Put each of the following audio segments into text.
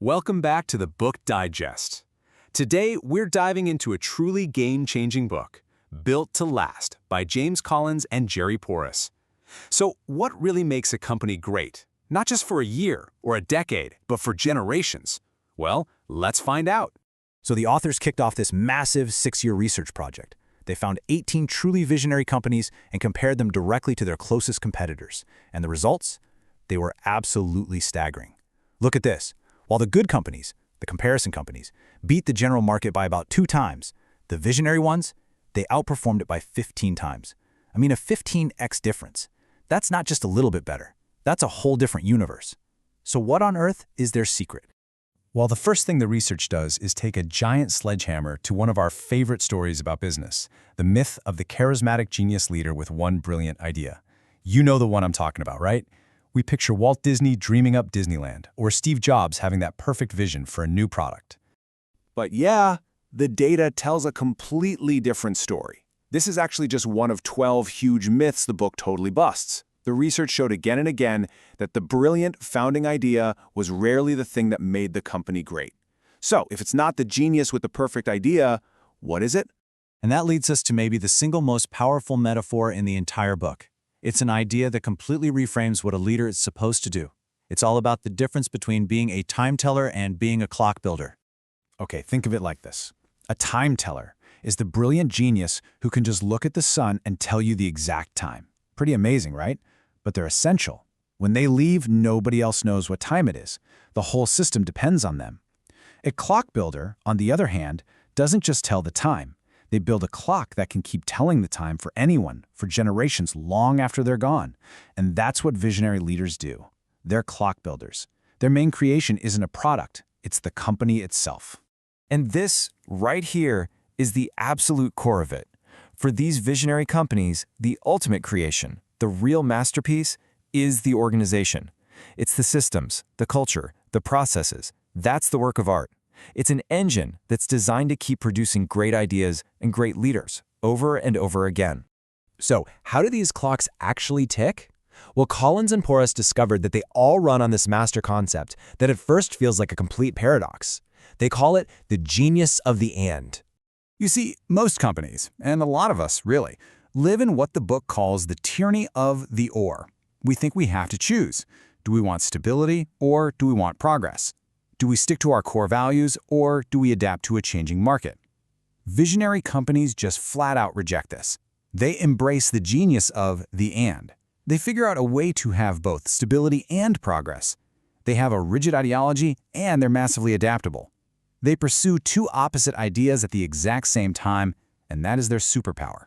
Welcome back to the Book Digest. Today, we're diving into a truly game-changing book, Built to Last by James Collins and Jerry Porras. So, what really makes a company great? Not just for a year or a decade, but for generations. Well, let's find out. So the authors kicked off this massive 6-year research project. They found 18 truly visionary companies and compared them directly to their closest competitors. And the results? They were absolutely staggering. Look at this. While the good companies, the comparison companies, beat the general market by about 2 times, the visionary ones, they outperformed it by 15 times. I mean, a 15x difference. That's not just a little bit better. That's a whole different universe. So what on earth is their secret? Well, the first thing the research does is take a giant sledgehammer to one of our favorite stories about business, the myth of the charismatic genius leader with one brilliant idea. You know the one I'm talking about, right? We picture Walt Disney dreaming up Disneyland, or Steve Jobs having that perfect vision for a new product. But yeah, the data tells a completely different story. This is actually just one of 12 huge myths the book totally busts. The research showed again and again that the brilliant founding idea was rarely the thing that made the company great. So, if it's not the genius with the perfect idea, what is it? And that leads us to maybe the single most powerful metaphor in the entire book. It's an idea that completely reframes what a leader is supposed to do. It's all about the difference between being a time teller and being a clock builder. Okay, think of it like this. A time teller is the brilliant genius who can just look at the sun and tell you the exact time. Pretty amazing, right? But they're essential. When they leave, nobody else knows what time it is. The whole system depends on them. A clock builder, on the other hand, doesn't just tell the time. They build a clock that can keep telling the time for anyone, for generations long after they're gone. And that's what visionary leaders do. They're clock builders. Their main creation isn't a product, it's the company itself. And this, right here, is the absolute core of it. For these visionary companies, the ultimate creation, the real masterpiece, is the organization. It's the systems, the culture, the processes. That's the work of art. It's an engine that's designed to keep producing great ideas and great leaders over and over again. So, how do these clocks actually tick? Well, Collins and Porras discovered that they all run on this master concept that at first feels like a complete paradox. They call it the genius of the and. You see, most companies, and a lot of us really, live in what the book calls the tyranny of the or. We think we have to choose. Do we want stability or do we want progress? Do we stick to our core values or do we adapt to a changing market? Visionary companies just flat out reject this. They embrace the genius of the and. They figure out a way to have both stability and progress. They have a rigid ideology and they're massively adaptable. They pursue 2 opposite ideas at the exact same time, and that is their superpower.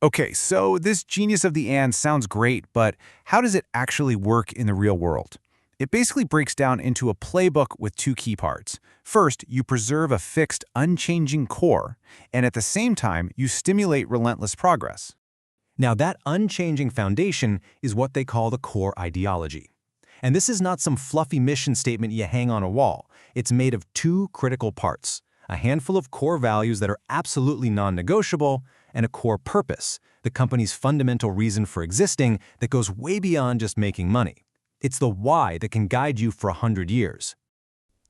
Okay, so this genius of the and sounds great, but how does it actually work in the real world? It basically breaks down into a playbook with 2 key parts. First, you preserve a fixed, unchanging core, and at the same time, you stimulate relentless progress. Now, that unchanging foundation is what they call the core ideology. And this is not some fluffy mission statement you hang on a wall. It's made of 2 critical parts: a handful of core values that are absolutely non-negotiable, and a core purpose, the company's fundamental reason for existing that goes way beyond just making money. It's the why that can guide you for 100 years.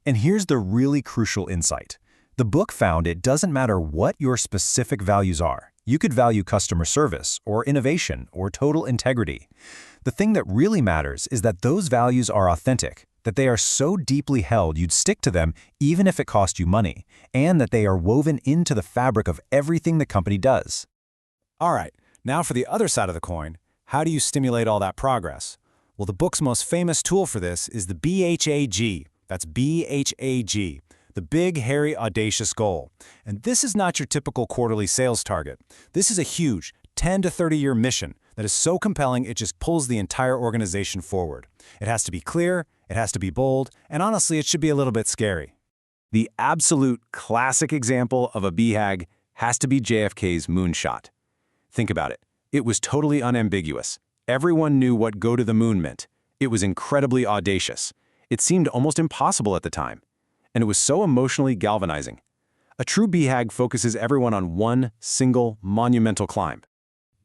And here's the really crucial insight. The book found it doesn't matter what your specific values are. You could value customer service, or innovation, or total integrity. The thing that really matters is that those values are authentic, that they are so deeply held you'd stick to them even if it cost you money, and that they are woven into the fabric of everything the company does. All right, now for the other side of the coin, how do you stimulate all that progress? Well, the book's most famous tool for this is the BHAG. That's BHAG, the big, hairy, audacious goal. And this is not your typical quarterly sales target. This is a huge 10 to 30-year mission that is so compelling it just pulls the entire organization forward. It has to be clear, it has to be bold, and honestly, it should be a little bit scary. The absolute classic example of a BHAG has to be JFK's moonshot. Think about it. It was totally unambiguous. Everyone knew what go to the moon meant. It was incredibly audacious. It seemed almost impossible at the time. And it was so emotionally galvanizing. A true BHAG focuses everyone on one single monumental climb.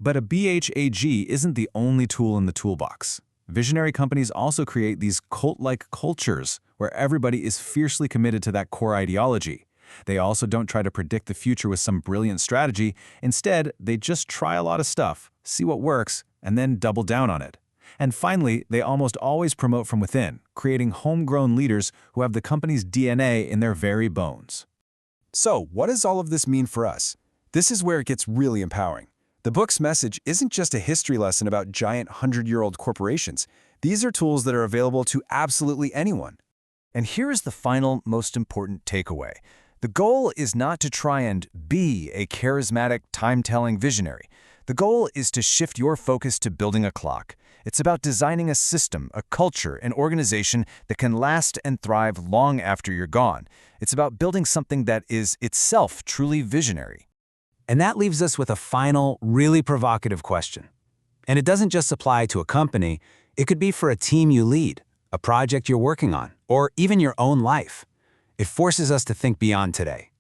But a BHAG isn't the only tool in the toolbox. Visionary companies also create these cult-like cultures where everybody is fiercely committed to that core ideology. They also don't try to predict the future with some brilliant strategy. Instead, they just try a lot of stuff, see what works, and then double down on it. And finally, they almost always promote from within, creating homegrown leaders who have the company's DNA in their very bones. So, what does all of this mean for us? This is where it gets really empowering. The book's message isn't just a history lesson about giant 100-year-old corporations. These are tools that are available to absolutely anyone. And here is the final, most important takeaway. The goal is not to try and be a charismatic, time-telling visionary. The goal is to shift your focus to building a clock. It's about designing a system, a culture, an organization that can last and thrive long after you're gone. It's about building something that is itself truly visionary. And that leaves us with a final, really provocative question. And it doesn't just apply to a company, it could be for a team you lead, a project you're working on, or even your own life. It forces us to think beyond today.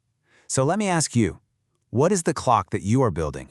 So let me ask you, what is the clock that you are building?